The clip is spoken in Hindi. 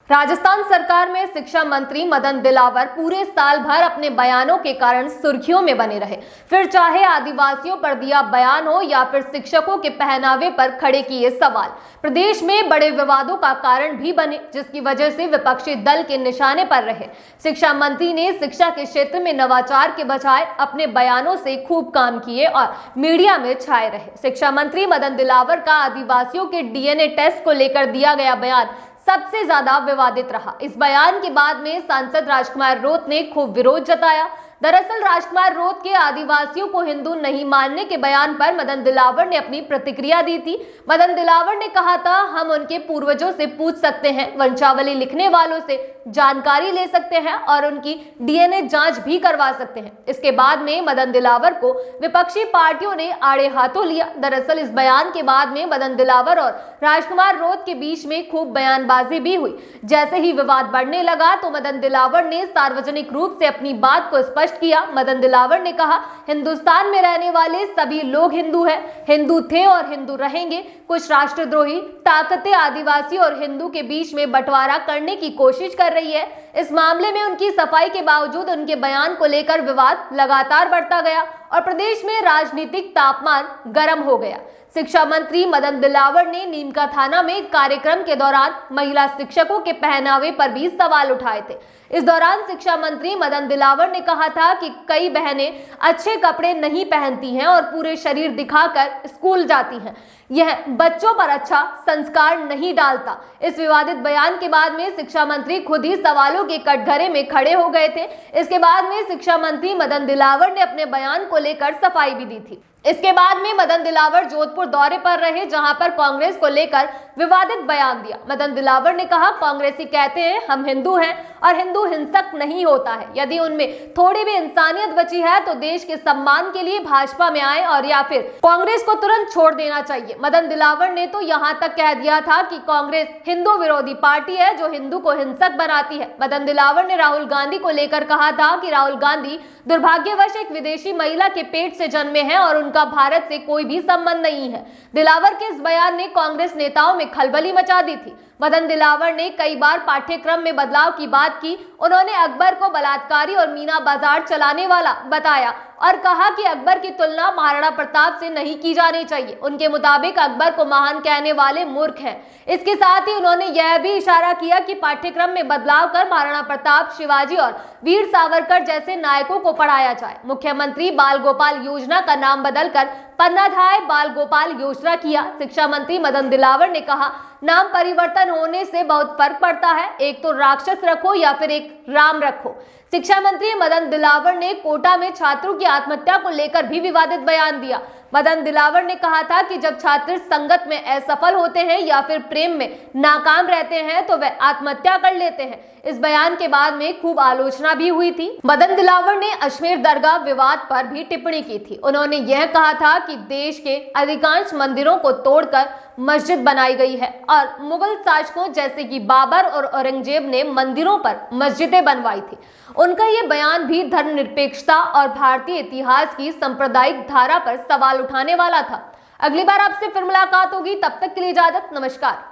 राजस्थान सरकार में शिक्षा मंत्री मदन दिलावर पूरे साल भर अपने बयानों के कारण सुर्खियों में बने रहे। फिर चाहे आदिवासियों पर दिया बयान हो या फिर शिक्षकों के पहनावे पर खड़े किए सवाल, प्रदेश में बड़े विवादों का कारण भी बने, जिसकी वजह से विपक्षी दल के निशाने पर रहे। शिक्षा मंत्री ने शिक्षा के क्षेत्र में नवाचार के बजाय अपने बयानों से खूब काम किए और मीडिया में छाए रहे। शिक्षा मंत्री मदन दिलावर का आदिवासियों के डीएनए टेस्ट को लेकर दिया गया बयान सबसे ज्यादा विवादित रहा। इस बयान के बाद में सांसद राजकुमार रोत ने खूब विरोध जताया। दरअसल राजकुमार रोत के आदिवासियों को हिंदू नहीं मानने के बयान पर मदन दिलावर ने अपनी प्रतिक्रिया दी थी। मदन दिलावर ने कहा था, हम उनके पूर्वजों से पूछ सकते हैं, वंशावली लिखने वालों से जानकारी ले सकते हैं और उनकी डीएनए जांच भी करवा सकते हैं। इसके बाद में मदन दिलावर को विपक्षी पार्टियों ने आड़े हाथों लिया। दरअसल इस बयान के बाद में मदन दिलावर और राजकुमार रोत के बीच में खूब बयानबाजी भी हुई। जैसे ही विवाद बढ़ने लगा तो मदन दिलावर ने सार्वजनिक रूप से अपनी बात को स्पष्ट किया। मदन दिलावर ने कहा, हिंदुस्तान में रहने वाले सभी लोग हिंदू हैं, हिंदू थे और हिंदू रहेंगे। कुछ राष्ट्रद्रोही ताकतें आदिवासी और हिंदू के बीच में बंटवारा करने की कोशिश कर रही है। इस मामले में उनकी सफाई के बावजूद उनके बयान को लेकर विवाद लगातार बढ़ता गया और प्रदेश में राजनीतिक तापमान गर्म हो गया। शिक्षा मंत्री मदन दिलावर ने नीमका थाना में कार्यक्रम के दौरान महिला शिक्षकों के पहनावे पर भी सवाल उठाए थे। इस दौरान शिक्षा मंत्री मदन दिलावर ने कहा था कि कई बहनें अच्छे कपड़े नहीं पहनती हैं और पूरे शरीर दिखाकर स्कूल जाती हैं। यह बच्चों पर अच्छा संस्कार नहीं डालता। इस विवादित बयान के बाद में शिक्षा मंत्री खुद ही सवालों के कटघरे में खड़े हो गए थे। इसके बाद में शिक्षा मंत्री मदन दिलावर ने अपने बयान को लेकर सफाई भी दी थी। इसके बाद में मदन दिलावर जोधपुर दौरे पर रहे, जहां पर कांग्रेस को लेकर विवादित बयान दिया। मदन दिलावर ने कहा, कांग्रेसी कहते हैं हम हिंदू हैं और हिंदू हिंसक नहीं होता है। यदि उनमें थोड़ी भी इंसानियत बची है तो देश के सम्मान के लिए भाजपा में आए और या फिर कांग्रेस को तुरंत छोड़ देना चाहिए। मदन दिलावर ने तो यहां तक कह दिया था कि कांग्रेस हिंदू विरोधी पार्टी है जो हिंदू को हिंसक बनाती है। मदन दिलावर ने राहुल गांधी को लेकर कहा था कि राहुल गांधी दुर्भाग्यवश एक विदेशी महिला के पेट से जन्मे हैं और उनका भारत से कोई भी संबंध नहीं है। दिलावर के इस बयान ने कांग्रेस नेताओं में खलबली मचा दी थी। मदन दिलावर ने कई बार पाठ्यक्रम में बदलाव की बात की। उन्होंने अकबर को बलात्कारी और मीना बाजार चलाने वाला बताया और कहा कि अकबर की तुलना महाराणा प्रताप से नहीं की जानी चाहिए। उनके मुताबिक अकबर को महान कहने वाले मूर्ख हैं। इसके साथ ही उन्होंने यह भी इशारा किया कि पाठ्यक्रम में बदलाव कर महाराणा प्रताप, शिवाजी और वीर सावरकर जैसे नायकों को पढ़ाया जाए। मुख्यमंत्री बाल गोपाल योजना का नाम बदलकर पन्नाधाय बाल गोपाल योजना किया। शिक्षा मंत्री मदन दिलावर ने कहा, नाम परिवर्तन होने से बहुत फर्क पड़ता है, एक तो राक्षस रखो या फिर एक राम रखो। शिक्षा मंत्री मदन दिलावर ने कोटा में छात्रों की आत्महत्या को लेकर भी विवादित बयान दिया। मदन दिलावर ने कहा था कि जब छात्र संगत में असफल होते हैं या फिर प्रेम में नाकाम रहते हैं तो वे आत्महत्या कर लेते हैं। इस बयान के बाद में खूब आलोचना भी हुई थी। मदन दिलावर ने अजमेर दरगाह विवाद पर भी टिप्पणी की थी। उन्होंने यह कहा था कि देश के अधिकांश मंदिरों को तोड़कर मस्जिद बनाई गई है और मुगल शासकों जैसे कि बाबर और औरंगजेब ने मंदिरों पर मस्जिदें बनवाई थी। उनका ये बयान भी धर्मनिरपेक्षता और भारतीय इतिहास की सांप्रदायिक धारा पर सवाल उठाने वाला था। अगली बार आपसे फिर मुलाकात होगी, तब तक के लिए इजाजत, नमस्कार।